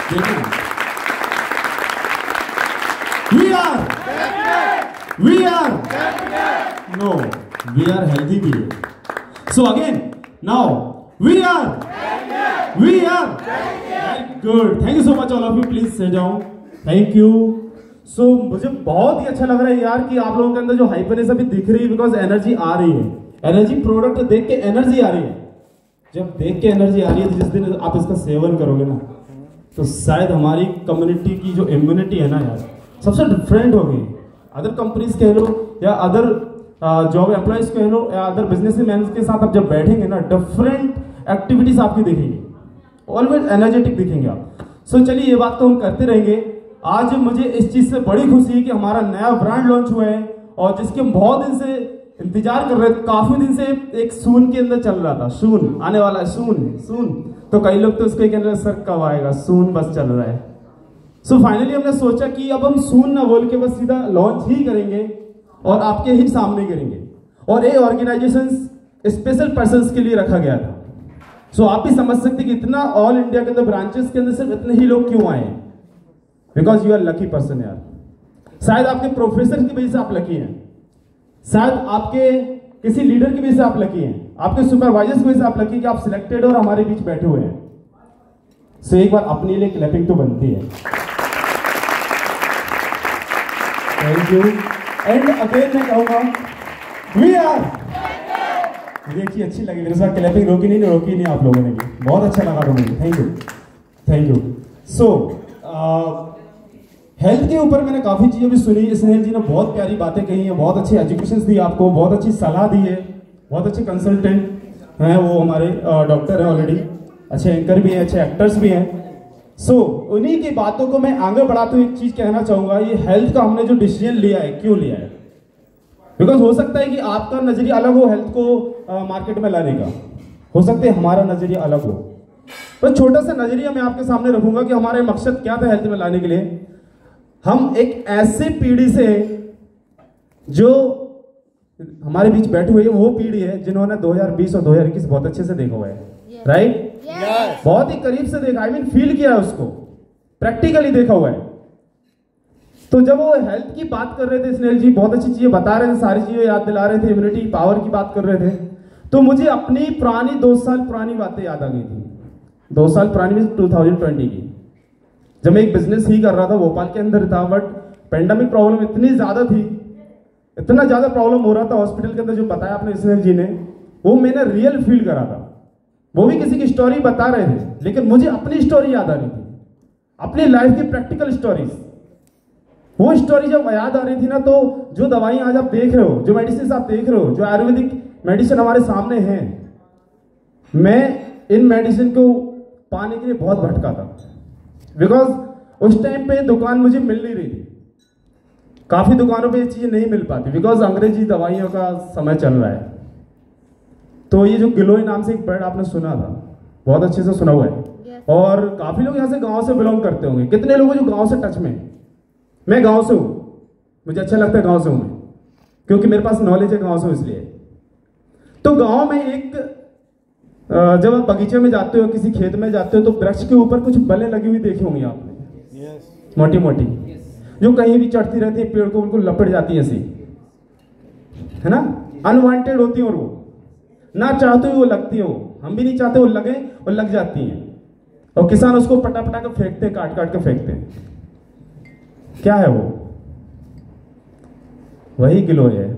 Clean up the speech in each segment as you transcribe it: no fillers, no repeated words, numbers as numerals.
We are no, we are healthy people. So again, now we are very good. Thank you so much all of you. Please sit down. Thank you. So मुझे बहुत ही अच्छा लग रहा है यार कि आप लोगों के अंदर जो हाइपरनेस अभी दिख रही है, बिकॉज एनर्जी आ रही है। एनर्जी प्रोडक्ट देख के एनर्जी आ रही है। जब देख के एनर्जी आ रही है तो जिस दिन आप इसका सेवन करोगे ना, तो शायद हमारी कम्युनिटी की जो इम्यूनिटी है ना यार, सबसे डिफरेंट होगी। अदर कंपनीज कह लो या अदर जॉब एम्प्लॉयज कह लो या अदर बिजनेसमैन के साथ आप जब बैठेंगे ना, डिफरेंट एक्टिविटीज आपकी दिखेंगी, ऑलवेज एनर्जेटिक दिखेंगे आप। सो चलिए ये बात तो हम करते रहेंगे। आज मुझे इस चीज से बड़ी खुशी है कि हमारा नया ब्रांड लॉन्च हुआ है और जिसके हम बहुत दिन से इंतजार कर रहे थे। काफी दिन से एक सून के अंदर चल रहा था, सून आने वाला है, सून। तो कई लोग तो उसको कह रहे सर कब आएगा, सून बस चल रहा है। सो फाइनली हमने सोचा कि अब हम सून ना बोल के बस सीधा लॉन्च ही करेंगे और आपके ही सामने करेंगे। और ये ऑर्गेनाइजेशन स्पेशल पर्संस के लिए रखा गया था। सो आप भी समझ सकते कि इतना ऑल इंडिया के अंदर ब्रांचेस के अंदर सिर्फ इतने ही लोग क्यों आए, because you are lucky person यार। शायद आपके प्रोफेसर की वजह से आप लकी हैं, शायद आपके किसी लीडर की वजह से आप लकी हैं, आपके सुपरवाइजर की वजह से आप लकी कि आप सिलेक्टेड और हमारे बीच बैठे हुए हैं। सो एक बार अपने लिए क्लैपिंग तो बनती है। Thank you. एंड अगेन मैं कहूंगा वी आर। मुझे एक चीज अच्छी लगी, मेरे साथ क्लैपिंग रोकी नहीं आप लोगों ने भी, बहुत अच्छा लगा था मुझे। Thank you. सो हेल्थ के ऊपर मैंने काफी चीजें भी सुनी। स्नेहल जी ने बहुत प्यारी बातें कही हैं, बहुत अच्छी एजुकेशन दी आपको, बहुत अच्छी सलाह दी है, बहुत अच्छे कंसल्टेंट हैं, वो हमारे डॉक्टर हैं ऑलरेडी, अच्छे एंकर भी हैं, अच्छे एक्टर्स भी हैं। सो उन्हीं की बातों को मैं आगे बढ़ाते हुए एक चीज कहना चाहूंगा, ये हेल्थ का हमने जो डिसीजन लिया है, क्यों लिया है? बिकॉज हो सकता है कि आपका नजरिया अलग हो हेल्थ को मार्केट में लाने का, हो सकता है हमारा नजरिया अलग हो। पर छोटा सा नजरिया मैं आपके सामने रखूंगा कि हमारा मकसद क्या था हेल्थ में लाने के लिए। हम एक ऐसी पीढ़ी से जो हमारे बीच बैठी हुई है, वो पीढ़ी है जिन्होंने 2020 और 2021 बहुत अच्छे से देखा हुआ है, राइट? बहुत ही करीब से देखा, आई मीन फील किया है उसको, प्रैक्टिकली देखा हुआ है। तो जब वो हेल्थ की बात कर रहे थे स्नेहल जी, बहुत अच्छी चीजें बता रहे थे, सारी चीजें याद दिला रहे थे, इम्यूनिटी पावर की बात कर रहे थे, तो मुझे अपनी पुरानी 2 साल पुरानी बातें याद आ गई थी। 2 साल पुरानी 2020 की, जब मैं एक बिजनेस ही कर रहा था, भोपाल के अंदर था, बट पेंडेमिक प्रॉब्लम इतनी ज्यादा थी, इतना ज्यादा प्रॉब्लम हो रहा था हॉस्पिटल के अंदर, जो बताया आपने स्नेहल जी ने, वो मैंने रियल फील करा था। वो भी किसी की स्टोरी बता रहे थे, लेकिन मुझे अपनी स्टोरी याद आ रही थी, अपनी लाइफ की प्रैक्टिकल स्टोरीज। वो स्टोरी जब याद आ रही थी ना, तो जो दवाइयां आज आप देख रहे हो, जो मेडिसिन आप देख रहे हो, जो आयुर्वेदिक मेडिसिन हमारे सामने हैं, मैं इन मेडिसिन को पाने के लिए बहुत भटका था, बिकॉज उस टाइम पे दुकान मुझे मिल नहीं रही थी। काफी दुकानों पे ये चीजें नहीं मिल पाती, बिकॉज अंग्रेजी दवाइयों का समय चल रहा है। तो ये जो गिलोय नाम से एक ब्रांड आपने सुना था, बहुत अच्छे से सुना हुआ है। yes. और काफी लोग यहाँ से गांव से बिलोंग करते होंगे। कितने लोग जो गांव से टच में? मैं गांव से हूँ, मुझे अच्छा लगता है गांव से हूँ मैं, क्योंकि मेरे पास नॉलेज है गांव से, इसलिए। तो गांव में एक जब आप बगीचे में जाते हो, किसी खेत में जाते हो, तो वृक्ष के ऊपर कुछ बलें लगी हुई देखी होंगी आपने, yes. मोटी मोटी, जो कहीं भी चढ़ती रहती है, पेड़ को उनको लपट जाती है ऐसी, है ना, अनवांटेड होती है, और वो ना चाहते हुए वो लगती है, वो हम भी नहीं चाहते वो लगे, और लग जाती हैं, और किसान उसको पटा पटा कर फेंकते हैं, काट काट कर फेंकते हैं। क्या है वो? वही गिलोय है,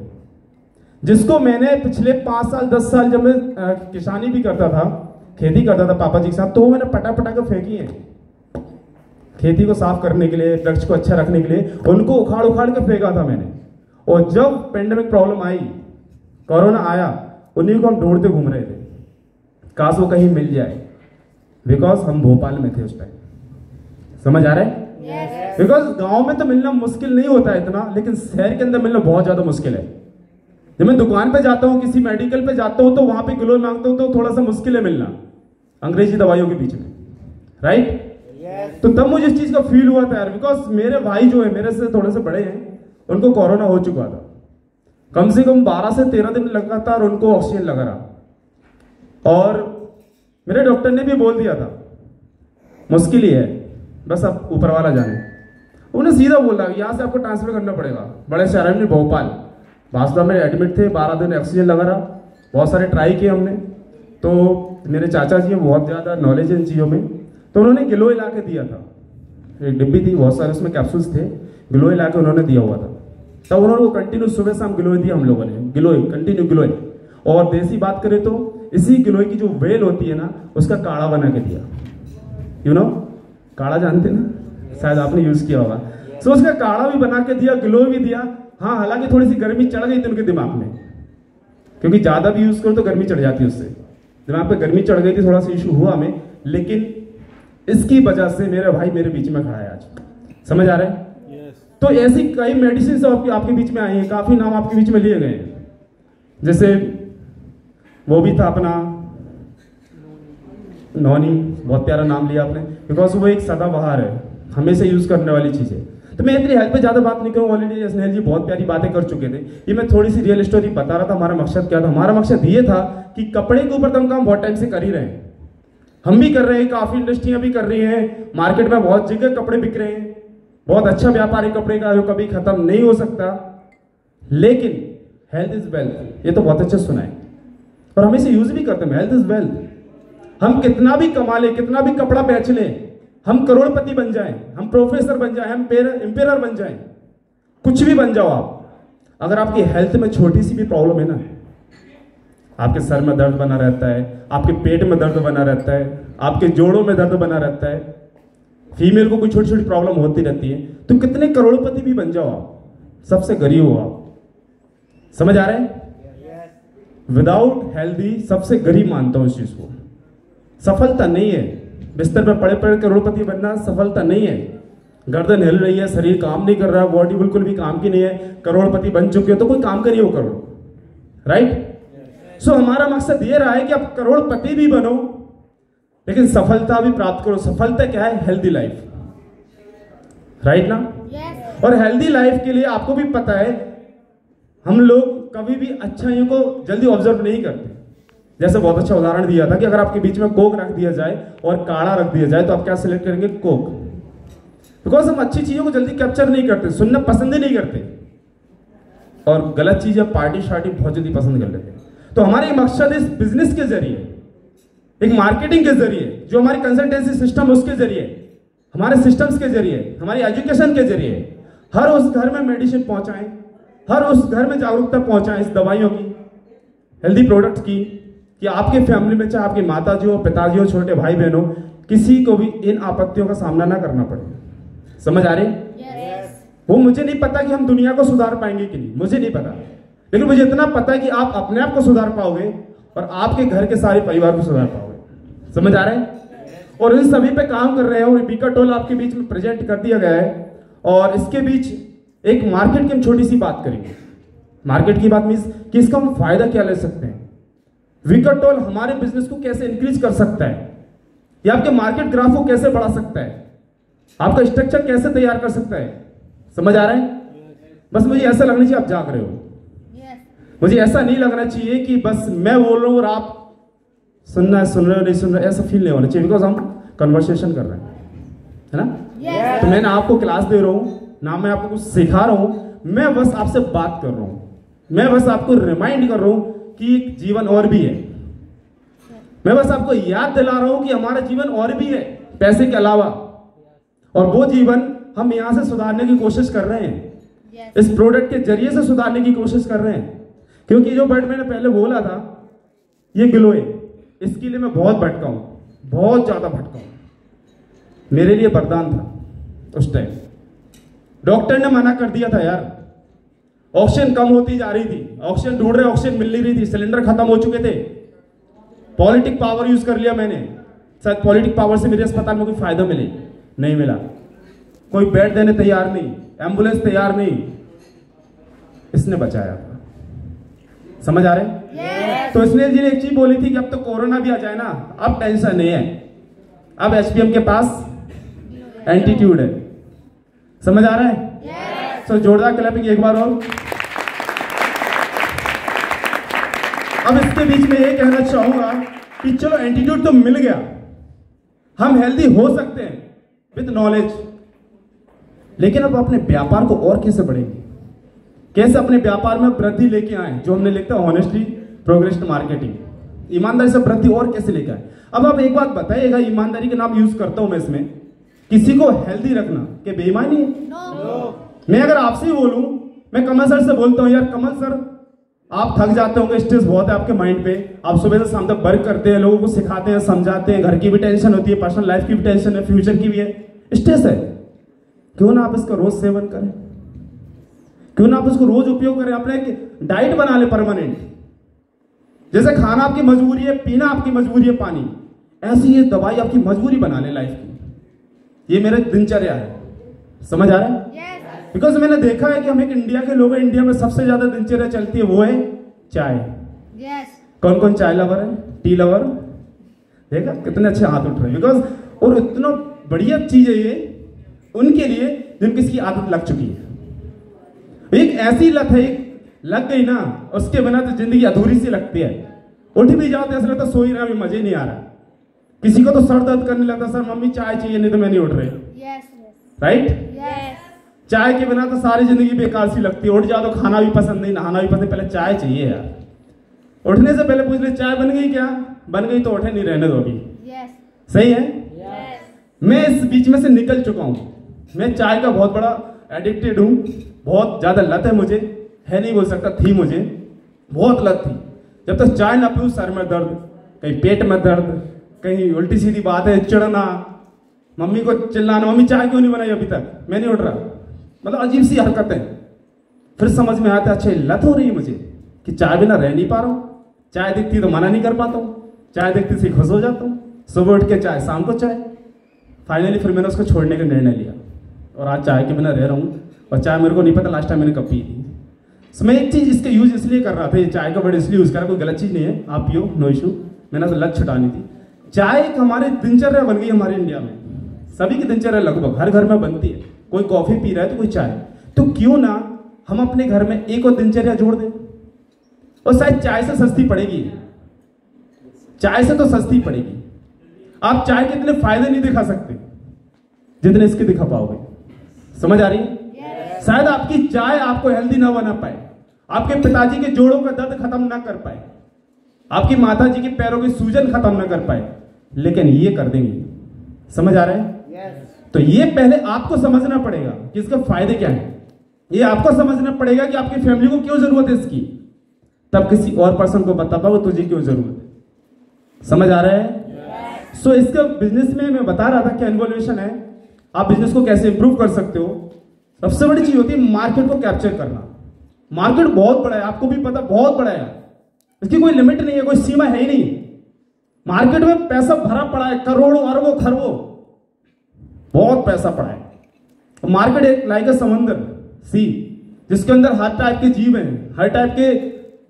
जिसको मैंने पिछले 5 साल 10 साल जब मैं किसानी भी करता था, खेती करता था पापा जी के साथ, तो मैंने पटा पटा कर फेंकी है, खेती को साफ करने के लिए, वृक्ष को अच्छा रखने के लिए, उनको उखाड़ उखाड़ कर फेंका था मैंने। और जब पेंडेमिक प्रॉब्लम आई, कोरोना आया, उन्हीं को हम ढूंढते घूम रहे थे, काश वो कहीं मिल जाए, बिकॉज हम भोपाल में थे उस टाइम। समझ आ रहा है? बिकॉज गांव में तो मिलना मुश्किल नहीं होता है इतना, लेकिन शहर के अंदर मिलना बहुत ज्यादा मुश्किल है। जब मैं दुकान पे जाता हूँ, किसी मेडिकल पे जाता हूँ, तो वहां पे गिलोय मांगता हूँ, तो थोड़ा सा मुश्किल है मिलना अंग्रेजी दवाइयों के बीच में, राइट? तो तब मुझे इस चीज का फील हुआ था यार, बिकॉज मेरे भाई जो है मेरे से थोड़े से बड़े हैं, उनको कोरोना हो चुका था, कम से कम 12 से 13 दिन लगातार उनको ऑक्सीजन लगा रहा, और मेरे डॉक्टर ने भी बोल दिया था मुश्किल ही है, बस अब ऊपर वाला जाने। उन्हें सीधा बोला कि यहाँ से आपको ट्रांसफर करना पड़ेगा बड़े शहर में, भोपाल। वास्तव में एडमिट थे, 12 दिन ऑक्सीजन लगा रहा, बहुत सारे ट्राई किए हमने। तो मेरे चाचा जी हैं, बहुत ज़्यादा नॉलेज है इन चीज़ों में, तो उन्होंने गिलोय ला के दिया था। एक डिब्बी थी, बहुत सारे उसमें कैप्सूल्स थे, गिलोय ला के उन्होंने दिया हुआ था। तब उन्होंने वो कंटिन्यू सुबह शाम गिलोय दिया हम लोगों ने, गिलोय, कंटिन्यू गिलोय। और देसी बात करें तो इसी गिलोय की जो वेल होती है ना, उसका काढ़ा बना के दिया। यू नो, काढ़ा जानते ना, शायद आपने यूज किया होगा। सो उसका काढ़ा भी बना के दिया, गिलोय भी दिया। हाँ, हालांकि थोड़ी सी गर्मी चढ़ गई थी उनके दिमाग में, क्योंकि ज्यादा भी यूज करो तो गर्मी चढ़ जाती है, उससे दिमाग पे गर्मी चढ़ गई थी, थोड़ा सा इशू हुआ हमें। लेकिन इसकी वजह से मेरा भाई मेरे बीच में खड़ा है आज। समझ आ रहा है? तो ऐसी कई मेडिसिन आपके बीच में आई हैं, काफी नाम आपके बीच में लिए गए हैं। जैसे वो भी था अपना नॉनी, बहुत प्यारा नाम लिया आपने, बिकॉज वो एक सदाबहार है, हमेशा यूज करने वाली चीज है। तो मैं इतनी हेल्थ पे ज्यादा बात नहीं करूँ, ऑलरेडी स्नेहल जी बहुत प्यारी बातें कर चुके थे। ये मैं थोड़ी सी रियल स्टोरी बता रहा था। हमारा मकसद क्या था? हमारा मकसद ये था कि कपड़े के ऊपर तो हम काम बहुत टाइम से कर ही रहे हैं, हम भी कर रहे हैं, काफी इंडस्ट्रियां भी कर रही हैं, मार्केट में बहुत जगह कपड़े बिक रहे हैं, बहुत अच्छा व्यापार है कपड़े का जो कभी खत्म नहीं हो सकता। लेकिन हेल्थ इज वेल्थ, ये तो बहुत अच्छा सुना है और हम इसे यूज भी करते हैं। Health is wealth. हम कितना भी कमा ले, कितना भी कपड़ा बेच लें, हम करोड़पति बन जाएं, हम प्रोफेसर बन जाएं, हम एम्पेरर बन जाएं, कुछ भी बन जाओ आप, अगर आपकी हेल्थ में छोटी सी भी प्रॉब्लम है ना, आपके सर में दर्द बना रहता है, आपके पेट में दर्द बना रहता है, आपके जोड़ों में दर्द बना रहता है, फीमेल को कोई छोटी छोटी प्रॉब्लम होती रहती है, तो कितने करोड़पति भी बन जाओ आप, सबसे गरीब हो आप। समझ आ रहे हैं? विदाउट हेल्दी सबसे गरीब मानता हूं इस चीज को। सफलता नहीं है बिस्तर पर पड़े पड़े करोड़पति बनना, सफलता नहीं है। गर्दन हिल रही है, शरीर काम नहीं कर रहा, बॉडी बिल्कुल भी काम की नहीं है, करोड़पति बन चुके हो तो कोई काम करिए वो करोड़, राइट? सो हमारा मकसद ये रहा है कि आप करोड़पति भी बनो लेकिन सफलता भी प्राप्त करो। सफलता क्या है? हेल्दी लाइफ, राइट ना? और हेल्दी लाइफ के लिए आपको भी पता है, हम लोग कभी भी अच्छाइयों को जल्दी ऑब्जर्व नहीं करते। जैसे बहुत अच्छा उदाहरण दिया था कि अगर आपके बीच में कोक रख दिया जाए और काढ़ा रख दिया जाए तो आप क्या सिलेक्ट करेंगे? कोक। बिकॉज हम अच्छी चीजों को जल्दी कैप्चर नहीं करते, सुनना पसंद ही नहीं करते, और गलत चीजें पार्टी शार्टी बहुत जल्दी पसंद कर लेते हैं। तो हमारे मकसद इस बिजनेस के जरिए, एक मार्केटिंग के जरिए, जो हमारी कंसल्टेंसी सिस्टम उसके जरिए, हमारे सिस्टम्स के जरिए, हमारी एजुकेशन के जरिए हर उस घर में मेडिसिन पहुंचाएं, हर उस घर में जागरूकता पहुंचाएं इस दवाइयों की, हेल्दी प्रोडक्ट्स की, कि आपके फैमिली में चाहे आपकी माताजी हो, पिताजी हो, छोटे भाई बहन हो, किसी को भी इन आपत्तियों का सामना ना करना पड़े। समझ आ रही? वो मुझे नहीं पता कि हम दुनिया को सुधार पाएंगे कि नहीं, मुझे नहीं पता, लेकिन मुझे इतना पता है कि आप अपने आप को सुधार पाओगे और आपके घर के सारे परिवार को सुधार पाओगे। समझ आ रहे हैं? और इन सभी पे काम कर रहे हैं और बीकाटोल आपके बीच में प्रेजेंट कर दिया गया है। और इसके बीच एक मार्केट की हम छोटी सी बात करेंगे। मार्केट की बात मीन्स कि इसका हम फायदा क्या ले सकते हैं, बीकाटोल हमारे बिजनेस को कैसे इंक्रीज कर सकता है, या आपके मार्केट ग्राफ को कैसे बढ़ा सकता है, आपका स्ट्रक्चर कैसे तैयार कर सकता है। समझ आ रहा है? बस मुझे ऐसा लगना चाहिए आप जाग रहे हो, मुझे ऐसा नहीं लगना चाहिए कि बस मैं बोल रहा हूं और आप सुन रहे हो नहीं सुन रहे, ऐसा फील नहीं होना चाहिए, बिकॉज हम कन्वर्सेशन कर रहे हैं, है ना? तो मैं ना आपको क्लास दे रहा हूं, ना मैं आपको कुछ सिखा रहा हूं, मैं बस आपसे बात कर रहा हूं, मैं बस आपको रिमाइंड कर रहा हूं कि जीवन और भी है। मैं बस आपको याद दिला रहा हूं कि हमारा जीवन और भी है पैसे के अलावा, और वो जीवन हम यहां से सुधारने की कोशिश कर रहे हैं, इस प्रोडक्ट के जरिए से सुधारने की कोशिश कर रहे हैं। क्योंकि जो वर्ड मैंने पहले बोला था, ये गिलोय, इसके लिए मैं बहुत भटका हूं, बहुत ज्यादा भटका हूं। मेरे लिए वरदान था उस टाइम। डॉक्टर ने मना कर दिया था यार, ऑक्सीजन कम होती जा रही थी, ऑक्सीजन ढूंढ रहे, ऑक्सीजन मिल नहीं रही थी, सिलेंडर खत्म हो चुके थे। पॉलिटिक पावर यूज कर लिया मैंने, शायद पॉलिटिक पावर से मेरे अस्पताल में कोई फायदा मिले, नहीं मिला। कोई बेड देने तैयार नहीं, एम्बुलेंस तैयार नहीं, इसने बचाया। समझ आ रहे? तो इसने जी ने एक चीज बोली थी कि अब तो कोरोना भी आ जाए ना, अब टेंशन नहीं है, अब एचपीएम के पास एंटीट्यूड है। समझ आ रहा है? तो जोरदार क्लैपिंग एक बार और। अब इसके बीच में ये कहना चाहूंगा कि चलो एंटीट्यूड तो मिल गया, हम हेल्दी हो सकते हैं, विद नॉलेज। लेकिन अब अपने व्यापार को और कैसे बढ़ेंगे, कैसे अपने व्यापार में वृद्धि लेके आए, जो हमने लिखा है ऑनेस्टली प्रोग्रेस्ड मार्केटिंग, ईमानदारी से वृद्धि और कैसे लेके आए। अब आप एक बात बताइएगा, ईमानदारी के नाम यूज करता हूं मैं इसमें, किसी को हेल्दी रखना क्या बेईमानी है? मैं अगर आपसे ही बोलूं, मैं कमल सर से बोलता हूं, यार कमल सर आप थक जाते होंगे, स्ट्रेस बहुत है आपके माइंड पे, आप सुबह से शाम तक वर्क करते हैं, लोगों को सिखाते हैं, समझाते हैं, घर की भी टेंशन होती है, पर्सनल लाइफ की भी टेंशन है, फ्यूचर की भी है, स्ट्रेस है, क्यों ना आप इसका रोज सेवन करें, क्यों ना आप इसको रोज उपयोग करें, अपने एक डाइट बना ले परमानेंट। जैसे खाना आपकी मजबूरी है, पीना आपकी मजबूरी है पानी, ऐसी ये दवाई आपकी मजबूरी बना ले लाइफ की। ये मेरा दिनचर्या है, समझ आ रहा है? बिकॉज मैंने देखा है कि हम एक इंडिया के लोग हैं, इंडिया में सबसे ज्यादा दिनचर्या चलती है वो है चाय। कौन कौन चाय लवर है, टी लवर? देखा कितने अच्छे हाथ उठ रहे हैं, बिकॉज और इतना बढ़िया चीज है ये उनके लिए जिन किसकी आदत लग चुकी है। एक ऐसी लत है, एक लग गई ना, उसके बिना तो जिंदगी अधूरी सी लगती है। उठ भी जाओ तो ऐसा लगता है सो ही रहा, अभी मजे नहीं आ रहा। किसी को तो सर दर्द करने लगता, सर मम्मी चाय चाहिए, नहीं तो मैं नहीं उठ रही। राइट? चाय के बिना तो सारी जिंदगी बेकार सी लगती है। उठ जाओ तो खाना भी पसंद नहीं, नहाना भी पसंद, पहले चाय चाहिए यार। उठने से पहले पूछ ले चाय बन गई क्या, बन गई तो उठे, नहीं रहने दो अभी। सही है? मैं इस बीच में से निकल चुका हूं, मैं चाय का बहुत बड़ा एडिक्टेड हूं, बहुत ज्यादा लत है मुझे, है नहीं बोल सकता, थी मुझे बहुत लत थी। जब तक चाय ना पीऊं सर में दर्द, कहीं पेट में दर्द, कहीं उल्टी सीधी बात है, चिढ़ना, मम्मी को चिल्लाना, मम्मी चाय क्यों नहीं बनाई अभी तक, मैं नहीं उठ रहा, मतलब अजीब सी हरकतें। फिर समझ में आता है अच्छा लत हो रही है मुझे कि चाय बिना रह नहीं पा रहा हूं, चाय दिखती तो मना नहीं कर पाता हूं, चाय दिखती से खुश हो जाता हूं, सुबह उठ के चाय, शाम को चाय। फाइनली फिर मैंने उसको छोड़ने का निर्णय लिया और आज चाय के बिना रह रहा हूं। और चाय मेरे को नहीं पता लास्ट टाइम मैंने कब पी थी। तो मैं एक चीज इसका यूज इसलिए कर रहा था, ये चाय का वर्ड इसलिए यूज कर रहा, कोई गलत चीज नहीं है, आप पियो, नो इशू, मैंने तो लत छुटानी थी। चाय एक हमारी दिनचर्या बन गई हमारे इंडिया में, सभी की दिनचर्या लगभग हर घर में बनती है, कोई कॉफी पी रहा है तो कोई चाय। तो क्यों ना हम अपने घर में एक और दिनचर्या जोड़ दें, और शायद चाय से सस्ती पड़ेगी, चाय से तो सस्ती पड़ेगी। आप चाय के इतने फायदे नहीं दिखा सकते जितने इसके दिखा पाओगे, समझ आ रही है? शायद आपकी चाय आपको हेल्दी ना बना पाए, आपके पिताजी के जोड़ों का दर्द खत्म ना कर पाए, आपकी माता जी के पैरों की सूजन खत्म ना कर पाए, लेकिन ये कर देंगे। समझ आ रहा है? तो ये पहले आपको समझना पड़ेगा कि इसके फायदे क्या हैं, ये आपको समझना पड़ेगा कि आपकी फैमिली को क्यों जरूरत है इसकी, तब किसी और पर्सन को बता पाओ तुझे क्यों जरूरत है। समझ आ रहा है? सो इसका बिजनेस में मैं बता रहा था क्या इन्वॉल्वेशन है, आप बिजनेस को कैसे इंप्रूव कर सकते हो। सबसे बड़ी चीज होती है मार्केट को कैप्चर करना। मार्केट बहुत बड़ा है, आपको भी पता बहुत बड़ा है, इसकी कोई लिमिट नहीं है, कोई सीमा है ही नहीं। मार्केट में पैसा भरा पड़ा है, करोड़ों अरबों खरबों, बहुत पैसा पड़ा है। मार्केट एक लाइक अ समंदर, सी, जिसके अंदर हर टाइप के जीव हैं, हर टाइप के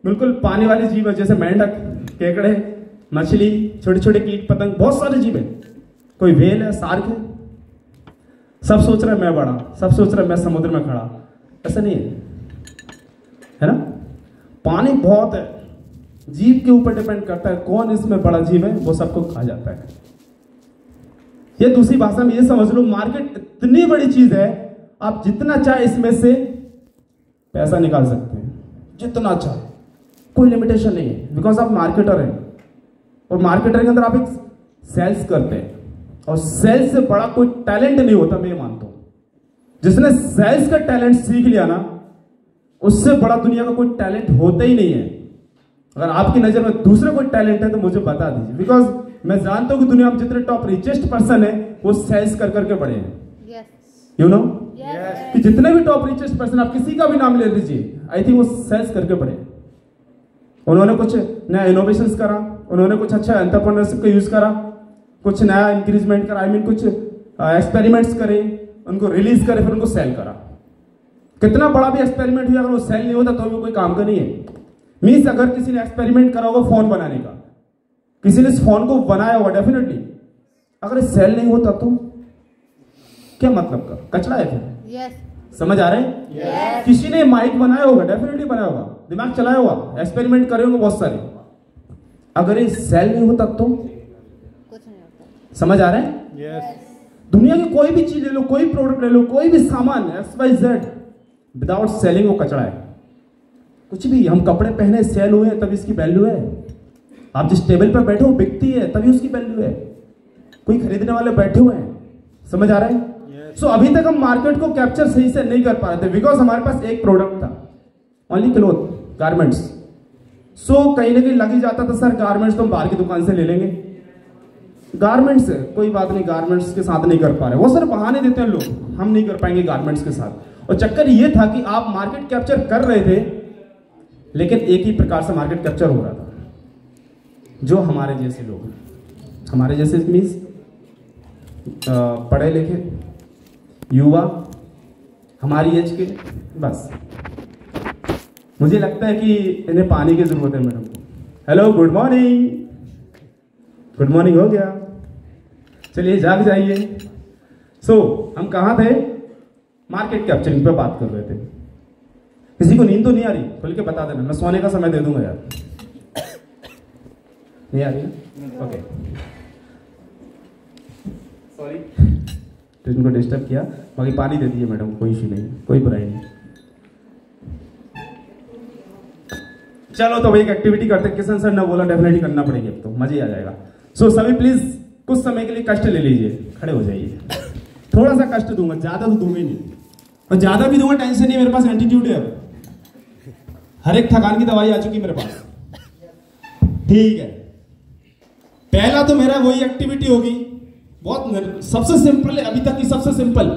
बिल्कुल पानी वाले जीव है, जैसे मेंढक, केकड़े, मछली, छोटे छोटे कीट पतंग, बहुत सारे जीव हैं। कोई व्हेल है, शार्क है, सब सोच रहे मैं बड़ा, सब सोच रहे मैं समुद्र में खड़ा, ऐसा नहीं है ना? पानी बहुत है, जीव के ऊपर डिपेंड करता है कौन इसमें बड़ा जीव है, वो सबको खा जाता है। ये दूसरी भाषा में ये समझ लो, मार्केट इतनी बड़ी चीज है, आप जितना चाहे इसमें से पैसा निकाल सकते हैं, जितना चाहे, कोई लिमिटेशन नहीं है, बिकॉज आप मार्केटर हैं। और मार्केटर के अंदर आप एक सेल्स करते हैं, और सेल्स से बड़ा कोई टैलेंट नहीं होता, मैं ये मानता हूं। जिसने सेल्स का टैलेंट सीख लिया ना, उससे बड़ा दुनिया का कोई टैलेंट होता ही नहीं है। अगर आपकी नजर में दूसरा कोई टैलेंट है तो मुझे बता दीजिए, बिकॉज मैं जानता हूं कि दुनिया में जितने टॉप रिचेस्ट पर्सन है वो सेल्स कर करके बड़े हैं। यू नो कि जितने भी टॉप रिचेस्ट पर्सन, आप किसी का भी नाम ले लीजिए, आई थिंक वो सेल्स करके बड़े हैं। उन्होंने कुछ नया इनोवेशंस करा, उन्होंने कुछ अच्छा एंटरप्रेन्योरशिप का यूज करा, कुछ नया इंक्रीजमेंट करा, आई मीन कुछ एक्सपेरिमेंट्स करे, उनको रिलीज करे, फिर उनको सेल करा। कितना बड़ा भी एक्सपेरिमेंट हुआ, अगर वो सेल नहीं होता तो भी कोई काम का नहीं है। मीन्स अगर किसी ने एक्सपेरिमेंट करा होगा फोन बनाने का, किसी ने इस फोन को बनाया होगा डेफिनेटली, अगर ये सेल नहीं होता तो क्या मतलब का कचरा है फिर। समझ आ रहे हैं? किसी ने माइक बनाया होगा, डेफिनेटली बनाया होगा, दिमाग चलाया होगा, एक्सपेरिमेंट करे होंगे बहुत सारे, अगर ये सेल नहीं होता तो कुछ नहीं होता। समझ आ रहे हैं? दुनिया की कोई भी चीज ले लो, कोई प्रोडक्ट ले लो, कोई भी सामान XYZ, विदाउट सेलिंग वो कचरा है। कुछ भी, हम कपड़े पहने सेल हुए तभी इसकी वैल्यू है। आप जिस टेबल पर बैठे हो बिकती है तभी उसकी वैल्यू है। कोई खरीदने वाले बैठे हुए हैं, समझ आ रहा है? सो अभी तक हम मार्केट को कैप्चर सही से नहीं कर पा रहे थे, बिकॉज हमारे पास एक प्रोडक्ट था, ओनली क्लोथ, गारमेंट्स। सो कहीं ना कहीं लग ही जाता था, सर गारमेंट्स तो हम बाहर की दुकान से ले लेंगे, गारमेंट्स है कोई बात नहीं, गारमेंट्स के साथ नहीं कर पा रहे। वो सर बहाने देते हैं लोग, हम नहीं कर पाएंगे गारमेंट्स के साथ। और चक्कर ये था कि आप मार्केट कैप्चर कर रहे थे, लेकिन एक ही प्रकार से मार्केट कैप्चर हो रहा था, जो हमारे जैसे लोग, हमारे जैसे मीन्स पढ़े लिखे युवा, हमारी एज के, बस मुझे लगता है कि इन्हें पानी की जरूरत है मैडम को। Hello, good morning, good morning हो गया, चलिए जाग जाइए। सो हम कहाँ थे? मार्केट कैप्चरिंग पे बात कर रहे थे। किसी को नींद तो नहीं आ रही? खुल के बता देना, मैं सोने का समय दे दूंगा यार। नहीं आ रही? ओके, सॉरी तुमको डिस्टर्ब किया। बाकी पानी दे दिए मैडम, कोई इशू नहीं, कोई बुराई नहीं। चलो तो भाई एक एक्टिविटी करते हैं। किशन सर ने बोला डेफिनेटली करना पड़ेगी, अब तो मजे आ जाएगा। सो सभी प्लीज कुछ समय के लिए कष्ट ले लीजिए, खड़े हो जाइए। थोड़ा सा कष्ट दूंगा, ज्यादा तो दूंगा ही नहीं, और ज्यादा भी दूंगा टेंशन नहीं, मेरे पास एंटीट्यूड है। हर एक थकान की दवाई आ चुकी मेरे पास, ठीक है। पहला तो मेरा वही एक्टिविटी होगी, बहुत सबसे सिंपल है, अभी तक की सबसे सिंपल।